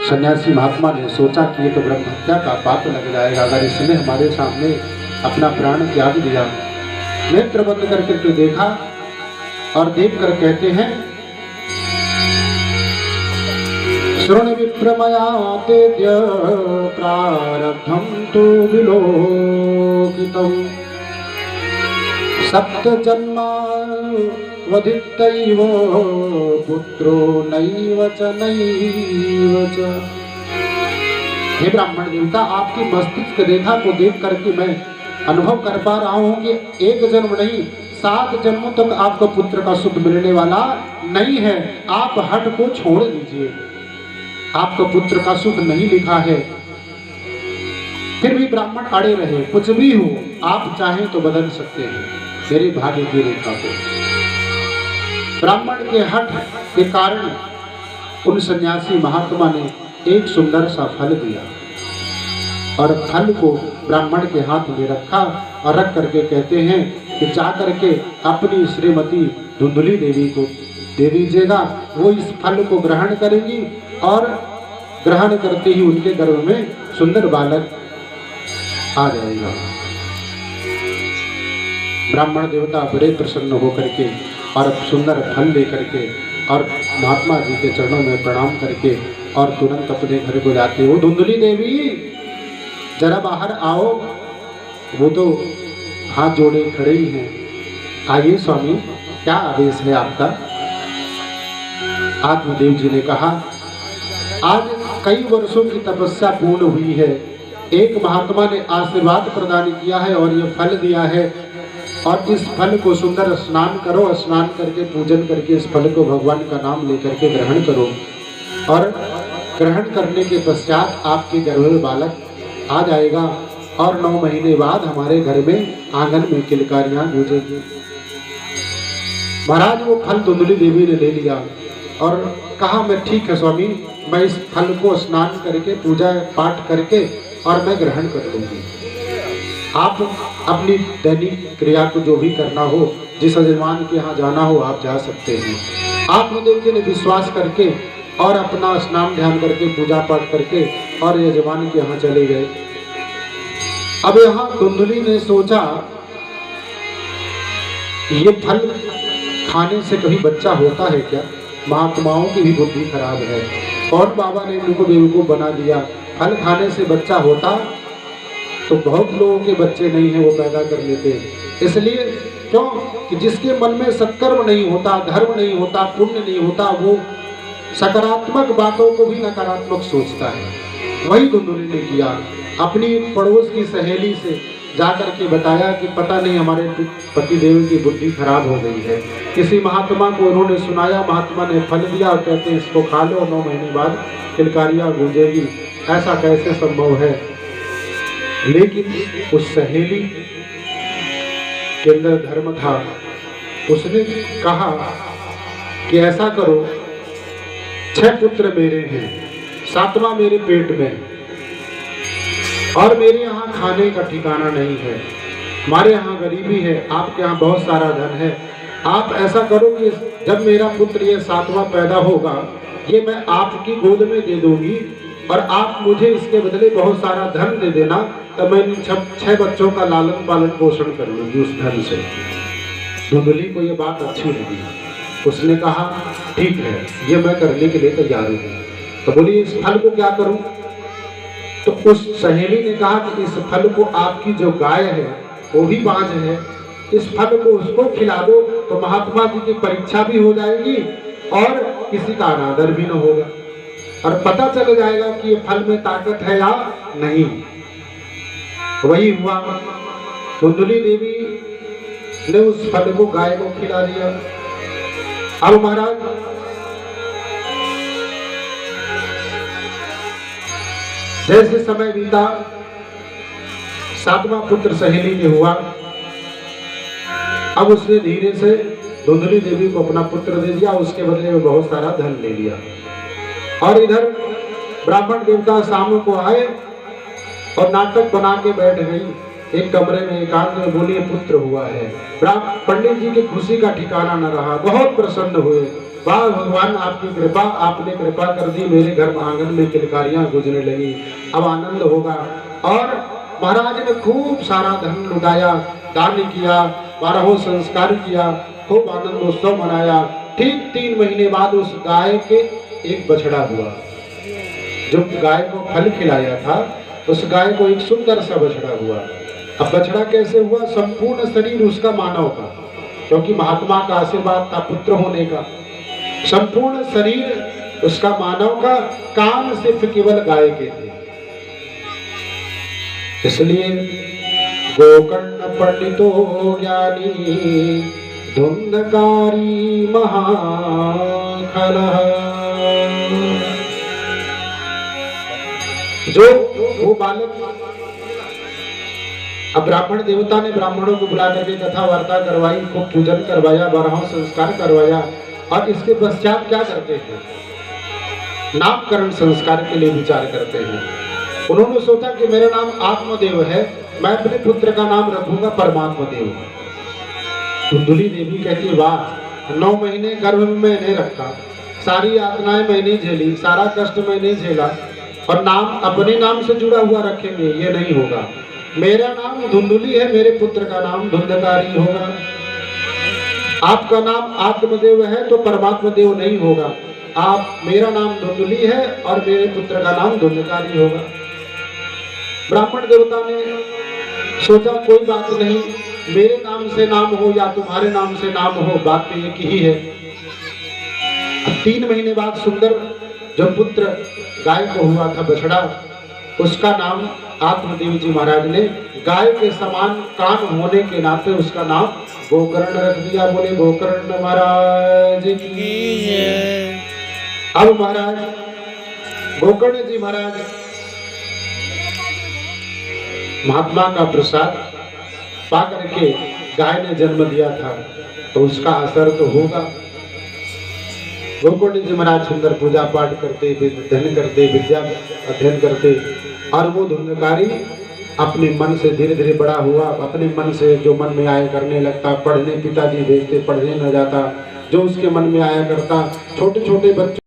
सन्यासी महात्मा ने सोचा कि ये तो ब्रह्म हत्या का पाप लग जाएगा अगर इसने हमारे सामने अपना प्राण त्याग दिया। नेत्र बंद करके देखा और देख कर कहते हैं, श्रृण विप्रमया तेद्य प्रारब्धं तु विलोकितम् सप्त जन्मा वधितैव पुत्रो नैव च नैव च। हे ब्राह्मण देवता, आपकी मस्तिष्क रेखा को देख करके मैं अनुभव कर पा रहा हूँ कि एक जन्म नहीं 7 जन्मों तक आपको पुत्र का सुख मिलने वाला नहीं है। आप हठ को छोड़ दीजिए, आपको पुत्र का सुख नहीं लिखा है। फिर भी ब्राह्मण अड़े रहे, कुछ भी हो आप चाहें तो बदल सकते हैं मेरे भाग्य की रेखा को। ब्राह्मण के हठ के कारण उन सन्यासी महात्मा ने एक सुंदर सा फल दिया और फल को ब्राह्मण के हाथ में रखा और रख करके कहते हैं कि जा करके अपनी श्रीमती धुंधुली देवी को दे दीजिएगा, वो इस फल को ग्रहण करेंगी और ग्रहण करते ही उनके गर्भ में सुंदर बालक आ जाएगा। ब्राह्मण देवता बड़े प्रसन्न होकर के और सुंदर फल लेकर के और महात्मा जी के चरणों में प्रणाम करके और तुरंत अपने घर को जाते। वो धुंधुली देवी जरा बाहर आओ, वो तो हाथ जोड़े खड़े ही हैं। आइए स्वामी, क्या आदेश है आपका? आत्मदेव जी ने कहा, आज कई वर्षों की तपस्या पूर्ण हुई है, एक महात्मा ने आशीर्वाद प्रदान किया है और ये फल दिया है और इस फल को सुंदर स्नान करो, स्नान करके पूजन करके इस फल को भगवान का नाम लेकर के ग्रहण करो और ग्रहण करने के पश्चात आपके गर्भ में बालक आ जाएगा और 9 महीने बाद हमारे घर में आंगन में किलकारियां गूंजेगी। महाराज वो फल धुंधुली देवी ने ले लिया और कहा, मैं ठीक है स्वामी, मैं इस फल को स्नान करके पूजा पाठ करके और मैं ग्रहण कर लूंगी। आप अपनी दैनिक क्रिया को जो भी करना हो, जिस यजमान के यहाँ जाना हो आप जा सकते हैं। आत्मदेव जी ने विश्वास करके और अपना स्नान ध्यान करके पूजा पाठ करके और यजमान के यहाँ चले गए। अब यहाँ धुंधुली ने सोचा, ये फल खाने से कभी बच्चा होता है क्या? महात्माओं की भी बुद्धि खराब है। कौन बाबा ने इनको बेवकूफ बना दिया? फल खाने से बच्चा होता तो बहुत लोगों के बच्चे नहीं है वो पैदा कर लेते हैं। इसलिए क्यों कि जिसके मन में सत्कर्म नहीं होता, धर्म नहीं होता, पुण्य नहीं होता, वो सकारात्मक बातों को भी नकारात्मक सोचता है। वही धुंधुली ने किया। अपनी पड़ोस की सहेली से जाकर के बताया कि पता नहीं हमारे पतिदेव की बुद्धि खराब हो गई है। किसी महात्मा को उन्होंने सुनाया, महात्मा ने फल दिया और कहते हैं इसको खा लो, 9 महीने बाद किलकारियां गूंजेगी। ऐसा कैसे संभव है? लेकिन उस सहेली के अंदर धर्म था। उसने कहा कि ऐसा करो, 6 पुत्र मेरे हैं, 7वां मेरे पेट में और मेरे यहाँ खाने का ठिकाना नहीं है, हमारे यहाँ गरीबी है, आपके यहाँ बहुत सारा धन है। आप ऐसा करो कि जब मेरा पुत्र ये 7वां पैदा होगा, ये मैं आपकी गोद में दे दूंगी और आप मुझे इसके बदले बहुत सारा धन दे देना, तब मैं 6 बच्चों का लालन पालन पोषण कर लूंगी उस धन से। धुंधुली को ये बात अच्छी लगी। उसने कहा ठीक है, ये मैं करने के लिए तैयार हूँ। तो बोली इस फल को क्या करूं? तो उस सहेली ने कहा कि इस फल को आपकी जो गाय है वो भी बांझ है, इस फल को उसको खिला दो तो महात्मा जी की परीक्षा भी हो जाएगी और किसी का अनादर भी न होगा और पता चल जाएगा कि ये फल में ताकत है या नहीं। वही हुआ। धुंधुली देवी ने उस फल को गाय को खिला दिया। अब महाराज जैसे समय बीता, 7वां पुत्र सहेली ने हुआ। अब उसने धीरे से धुंधुली देवी को अपना पुत्र दे दिया, उसके बदले में बहुत सारा धन ले लिया। और इधर ब्राह्मण देवता शाम को आए और नाटक बना के बैठ गई एक कमरे में एकांत में, बोलिए पुत्र हुआ है। पंडित जी की खुशी का ठिकाना न रहा, बहुत प्रसन्न हुए वाह भगवान आपकी कृपा, आपने कृपा कर दी, मेरे घर आंगन में किलकारियां गुजरने लगी, अब आनंद होगा। और महाराज ने खूब सारा धन लुटाया, दान किया, 12 संस्कार किया, खूब आनंद उत्सव मनाया। ठीक 3 महीने बाद उस गाय के एक बछड़ा हुआ। जो गाय को फल खिलाया था उस गाय को एक सुंदर सा बछड़ा हुआ। अब बछड़ा कैसे हुआ? संपूर्ण शरीर उसका मानव का, क्योंकि महात्मा का आशीर्वाद था पुत्र होने का। संपूर्ण शरीर उसका मानव का, कान सिर्फ केवल गाय के थे। इसलिए गोकर्ण पंडितो ज्ञानी धुंधकारी महाखल। जो वो बालक, अब ब्राह्मण देवता ने ब्राह्मणों को बुला करके कथा वार्ता करवाई, खूब पूजन करवाया, 12 संस्कार करवाया। और इसके पश्चात क्या करते हैं? नामकरण संस्कार के लिए विचार करते हैं। उन्होंने सोचा कि मेरा नाम आत्मदेव है, मैं अपने पुत्र का नाम रखूंगा परमात्मा देव। धुंधुली देवी कहती, वाह, 9 महीने गर्भ में मैंने रखा, सारी यातनाएं मैंने झेली, सारा कष्ट मैंने झेला, और नाम अपने नाम से जुड़ा हुआ रखेंगे, ये नहीं होगा। मेरा नाम धुंधुली है, मेरे पुत्र का नाम धुंधकारी होगा। आपका नाम आत्मदेव है तो परमात्मा देव नहीं होगा। आप, मेरा नाम धुंधुली है और मेरे पुत्र का नाम धुंधकारी होगा। ब्राह्मण देवता ने सोचा कोई बात नहीं, मेरे नाम से नाम हो या तुम्हारे नाम से नाम हो, बात तो एक ही है। 3 महीने बाद सुंदर जो पुत्र गाय को हुआ था बछड़ा, उसका नाम आत्मदेव जी महाराज ने गाय के समान कान होने के नाते उसका नाम गोकर्ण रख दिया। बोले गोकर्ण महाराज की। अब महाराज गोकर्ण जी महाराज महात्मा का प्रसाद पा करके गाय ने जन्म दिया था, तो उसका असर तो होगा। गोकर्ण जी महाराज सुंदर पूजा पाठ करते, अध्ययन करते, विद्या अध्ययन करते, और वो धुंधकारी अपने मन से धीरे धीरे बड़ा हुआ। अपने मन से जो मन में आया करने लगता, पढ़ने पिताजी भेजते, पढ़ने न जाता, जो उसके मन में आया करता। छोटे छोटे बच्चों